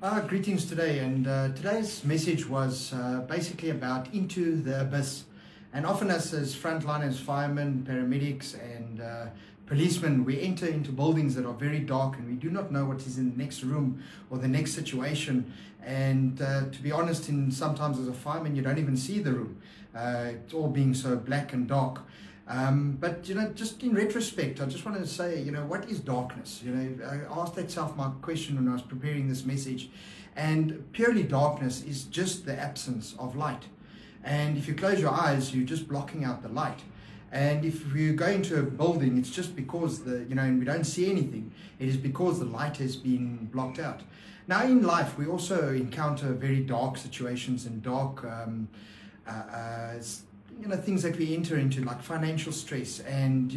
Greetings today, and today's message was basically about into the abyss. And often us as frontliners, firemen, paramedics and policemen, we enter into buildings that are very dark and we do not know what is in the next room or the next situation. And to be honest, sometimes as a fireman you don't even see the room. It's all being so black and dark. But just in retrospect, I just wanted to say, what is darkness? I asked that my question when I was preparing this message, and purely darkness is just the absence of light. And if you close your eyes, you're just blocking out the light. And if you go into a building, it's just because and we don't see anything. It is because the light has been blocked out. Now in life, we also encounter very dark situations and dark things that we enter into, like financial stress and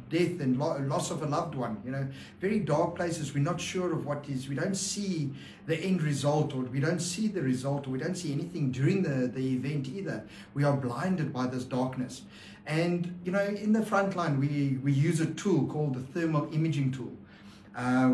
death and loss of a loved one. Very dark places. We're not sure of what is. We don't see the end result, or we don't see the result, or we don't see anything during the event either. We are blinded by this darkness. And in the front line, we use a tool called the thermal imaging tool,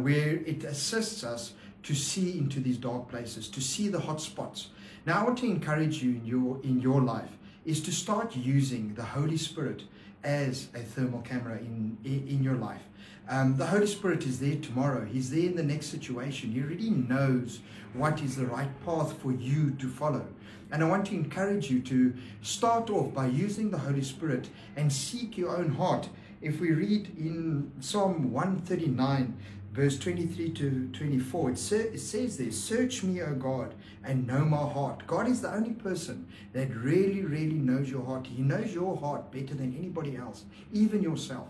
where it assists us to see into these dark places, to see the hot spots. Now I want to encourage you in your life is to start using the Holy Spirit as a thermal camera in your life. The Holy Spirit is there tomorrow. He's there in the next situation. He already knows what is the right path for you to follow. And I want to encourage you to start off by using the Holy Spirit and seek your own heart. If we read in Psalm 139, verse 23 to 24, it says there, "Search me, O God, and know my heart." God is the only person that really knows your heart. He knows your heart better than anybody else, even yourself.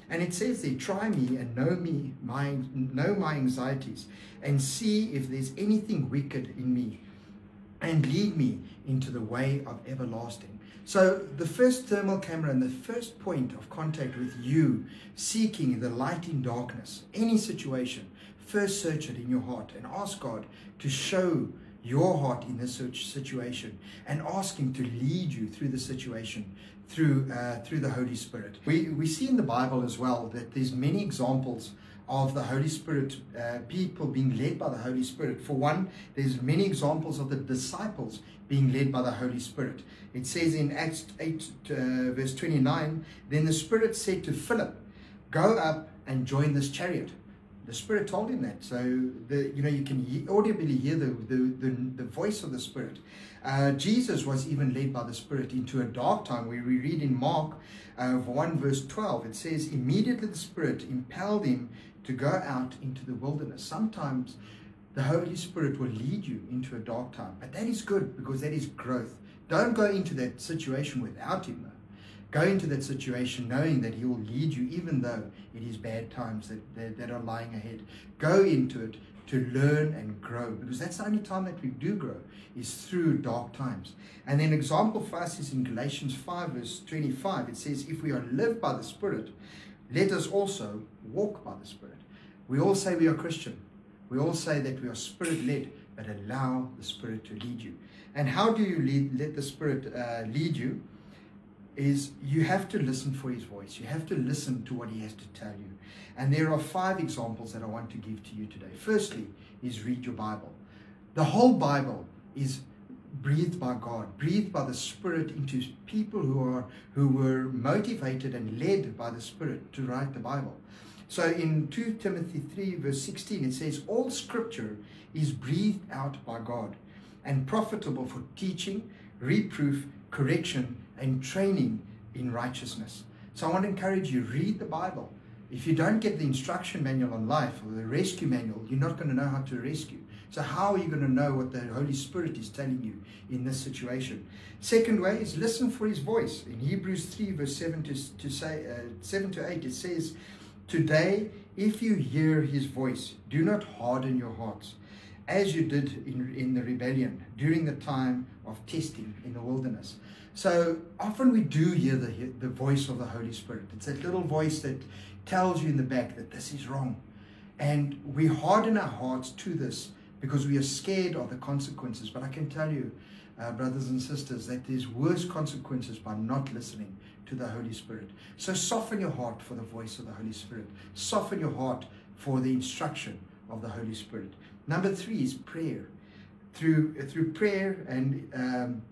And it says there, "Try me and know my anxieties, and see if there's anything wicked in me, and lead me into the way of everlasting." So the first thermal camera and the first point of contact with you seeking the light in darkness, any situation, first search it in your heart and ask God to show your heart in this situation, and ask Him to lead you through the situation through the Holy Spirit. We see in the Bible as well that there's many examples of the Holy Spirit, people being led by the Holy Spirit. For one, there's many examples of the disciples being led by the Holy Spirit. It says in Acts 8 verse 29, "Then the Spirit said to Philip, 'Go up and join this chariot.'" The Spirit told him that. So you can audibly hear the voice of the Spirit. Jesus was even led by the Spirit into a dark time, where we read in Mark 1 verse 12, it says, "Immediately the Spirit impelled him to go out into the wilderness." Sometimes the Holy Spirit will lead you into a dark time, but that is good, because that is growth. Don't go into that situation without Him, though. Go into that situation knowing that He will lead you, even though it is bad times that are lying ahead. Go into it to learn and grow, because that's the only time that we do grow, is through dark times. And an example for us is in Galatians 5 verse 25. It says, "If we are led by the Spirit, let us also walk by the Spirit." We all say we are Christian. We all say that we are Spirit-led, but allow the Spirit to lead you. And how do you let the Spirit lead you? Is you have to listen for His voice. You have to listen to what He has to tell you. And there are 5 examples that I want to give to you today. Firstly is read your Bible. The whole Bible is breathed by God, breathed by the Spirit into people who were motivated and led by the Spirit to write the Bible. So in 2 Timothy 3 verse 16, it says, "All Scripture is breathed out by God and profitable for teaching, reproof, correction, and training in righteousness." So I want to encourage you, read the Bible. If you don't get the instruction manual on life, or the rescue manual, you're not going to know how to rescue. So how are you going to know what the Holy Spirit is telling you in this situation? Second way is listen for His voice. In Hebrews 3 verse 7 to 8, it says, "Today, if you hear His voice, do not harden your hearts, as you did in the rebellion during the time of testing in the wilderness." So often we do hear the voice of the Holy Spirit. It's that little voice that tells you in the back that this is wrong. And we harden our hearts to this because we are scared of the consequences. But I can tell you, brothers and sisters, that there's worse consequences by not listening to the Holy Spirit. So soften your heart for the voice of the Holy Spirit. Soften your heart for the instruction of the Holy Spirit. Number 3 is prayer. Through prayer and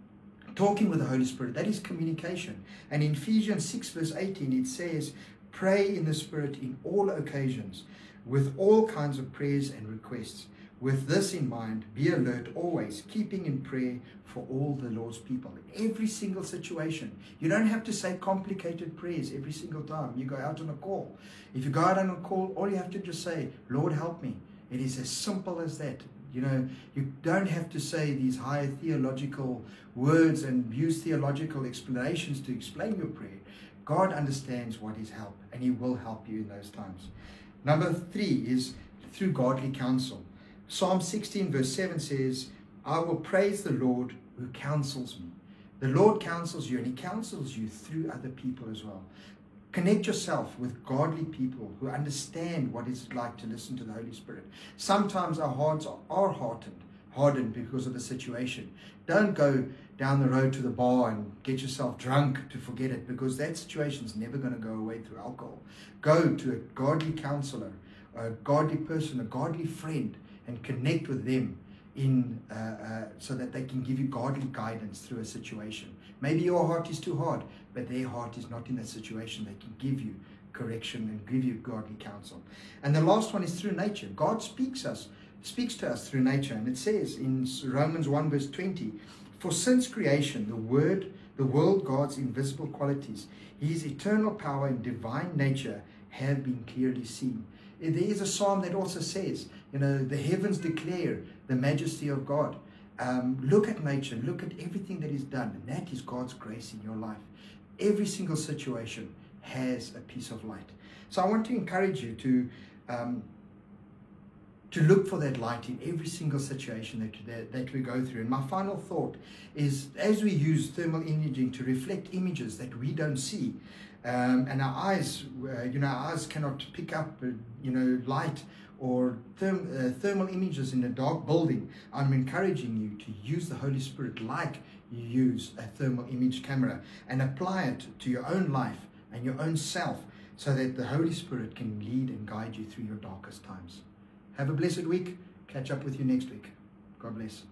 talking with the Holy Spirit, that is communication. And in Ephesians 6 verse 18 it says, pray in the Spirit in all occasions, with all kinds of prayers and requests. With this in mind, be alert always, keeping in prayer for all the Lord's people. In every single situation. You don't have to say complicated prayers every single time you go out on a call. If you go out on a call, all you have to just say, Lord, help me. It is as simple as that. You know, you don't have to say these high theological words and use theological explanations to explain your prayer. God understands what is help, and He will help you in those times. Number 3 is through godly counsel. Psalm 16 verse 7 says, I will praise the Lord who counsels me. The Lord counsels you, and He counsels you through other people as well. Connect yourself with godly people who understand what it's like to listen to the Holy Spirit. Sometimes our hearts are hardened because of the situation. Don't go down the road to the bar and get yourself drunk to forget it, because that situation is never going to go away through alcohol. Go to a godly counselor, a godly person, a godly friend, and connect with them so that they can give you godly guidance through a situation. Maybe your heart is too hard, but their heart is not in that situation. They can give you correction and give you godly counsel. And the last one is through nature. God speaks to us through nature. And it says in Romans 1 verse 20, for since creation, the world, God's invisible qualities, His eternal power and divine nature have been clearly seen. There is a psalm that also says, you know, the heavens declare the majesty of God. Look at nature, look at everything that is done, and that is God's grace in your life. Every single situation has a piece of light. So I want to encourage you to look for that light in every single situation that we go through. And my final thought is, as we use thermal imaging to reflect images that we don't see, and our eyes, our eyes cannot pick up, light or thermal images in a dark building, I'm encouraging you to use the Holy Spirit like you use a thermal image camera, and apply it to your own life and your own self, so that the Holy Spirit can lead and guide you through your darkest times. Have a blessed week. Catch up with you next week. God bless.